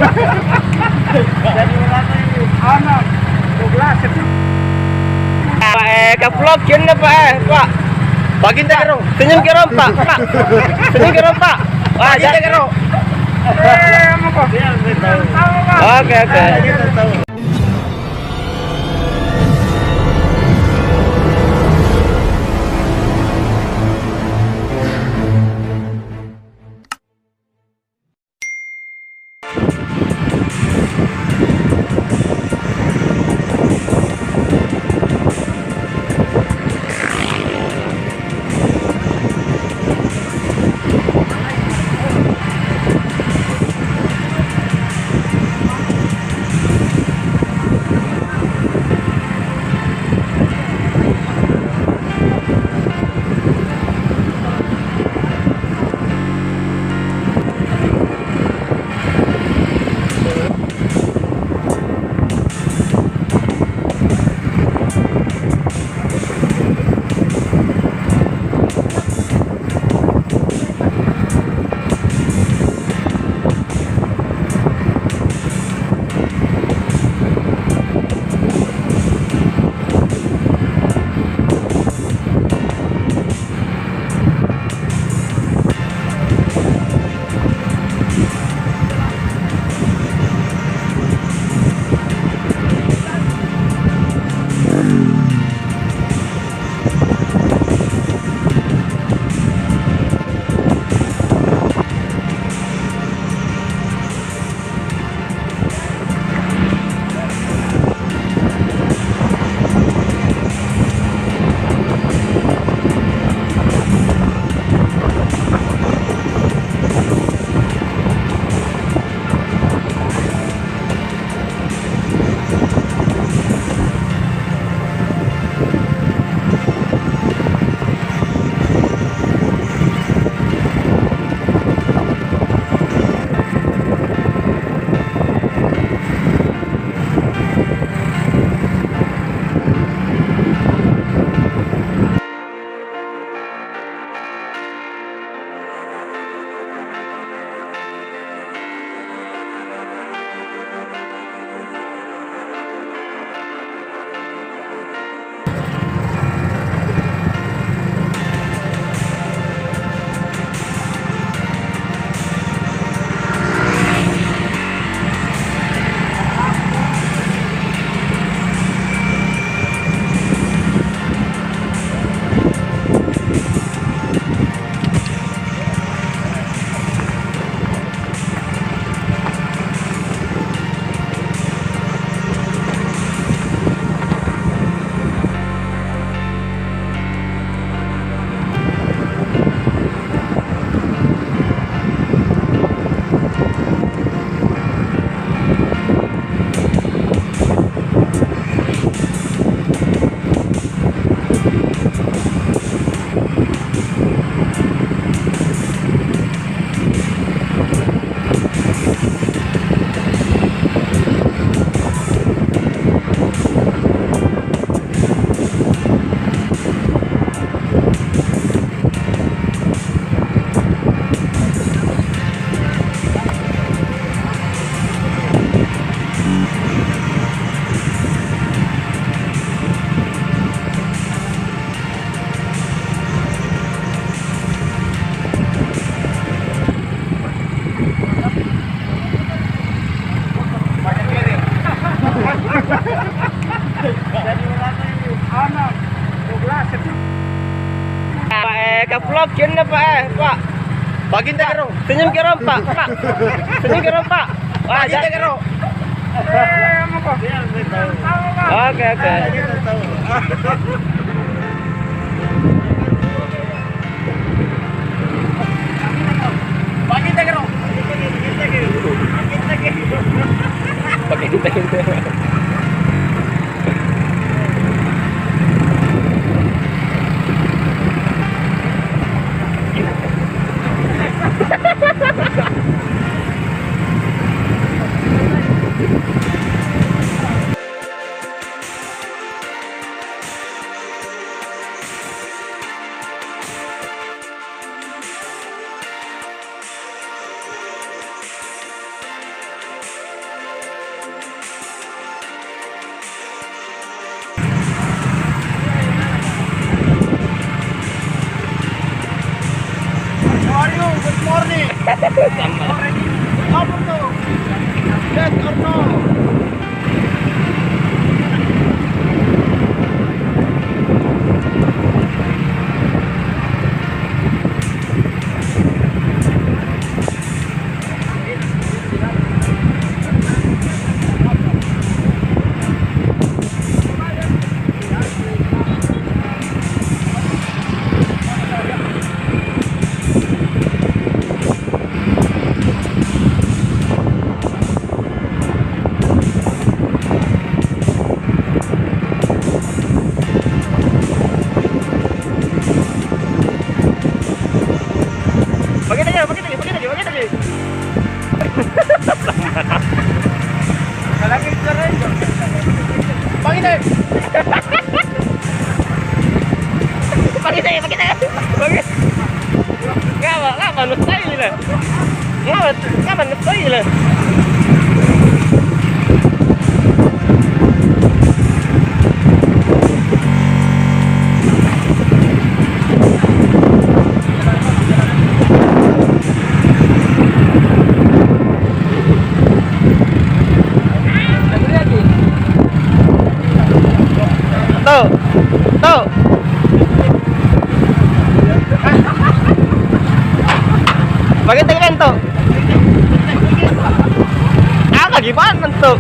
Jadi wala na yung anak. Douglas. Ka-vlog yun na pa Pak. Bagin ta karo. Senyum karo Pak. Pak. Senyum karo Pak. Wah, jadi karo. Ano ko? Oke, oke. Ka-vlog yun na pa Pak. Bagin ta karo. Senyum karo Pak. Pak. Senyum karo Pak. Wah, jadi karo. Ano ko? Oke, oke. Bagin ta karo. Pakai kita. Over to. Yes or no? Bakit lagi, bakit lagi, bakit lagi, bakit lagi. Kalangin ka rin. Bakit lagi. Bakit lagi, bakit lagi. Bakit. Ngapa nustay nila. Ngapa nustay nila. Tuh, tuh. Bakit tingin tuh? Ah, gimana tuh?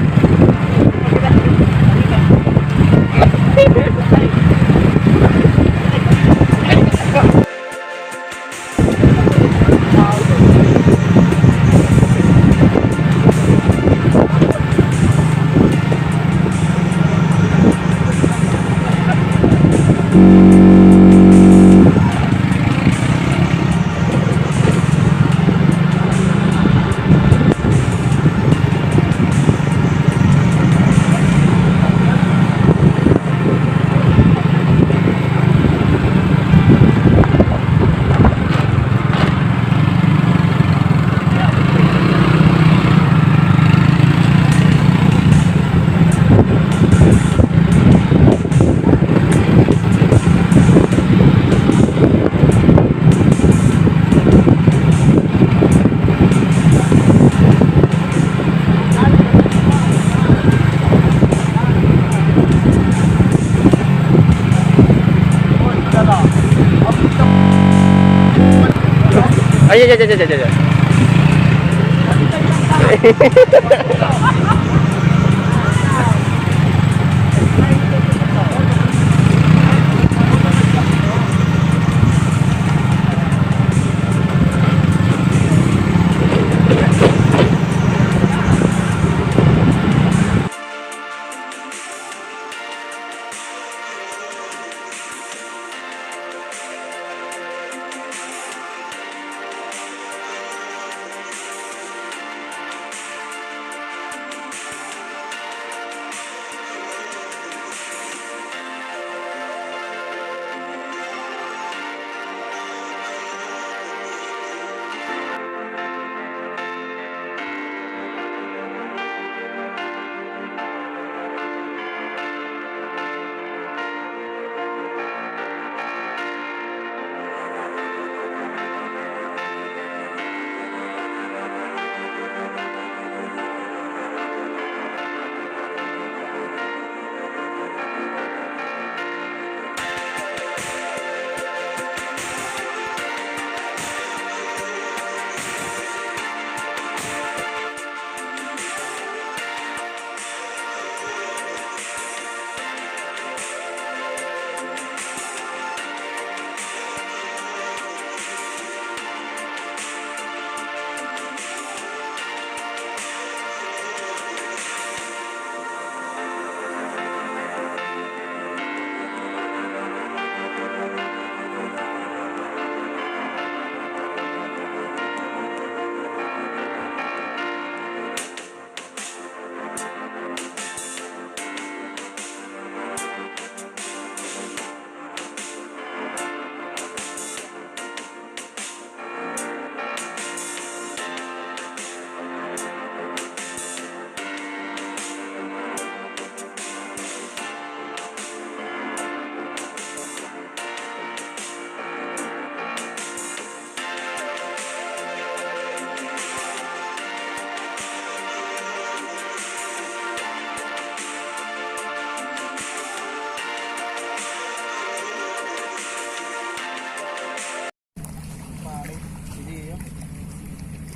Ayo, ayo, ayo, ayo, ayo.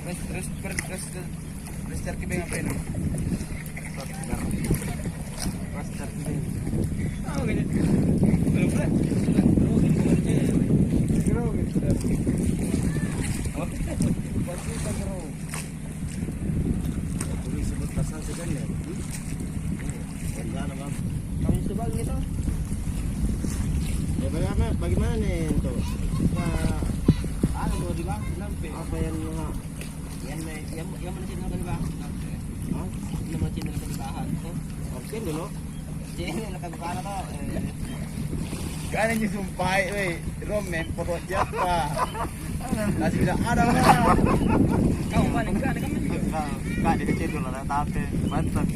Restart kita yang apa ini? Restart kita. Oh, gini. Belum pula. Sebut pasal segan ya. Bagaimana bang? Kamu coba gitu. Ya bagaimana nih untuk mau di bang? Apa yang yang mana sini kan bang? Yang mana sini kan bahan tuh? Oke dulu. Sini nak bahan apa? Kan ini sumpah, Romen foto siapa? Nasi tidak ada lah. Kamu paling kan juga. Kak dikecil dulu lah, tapi mantap.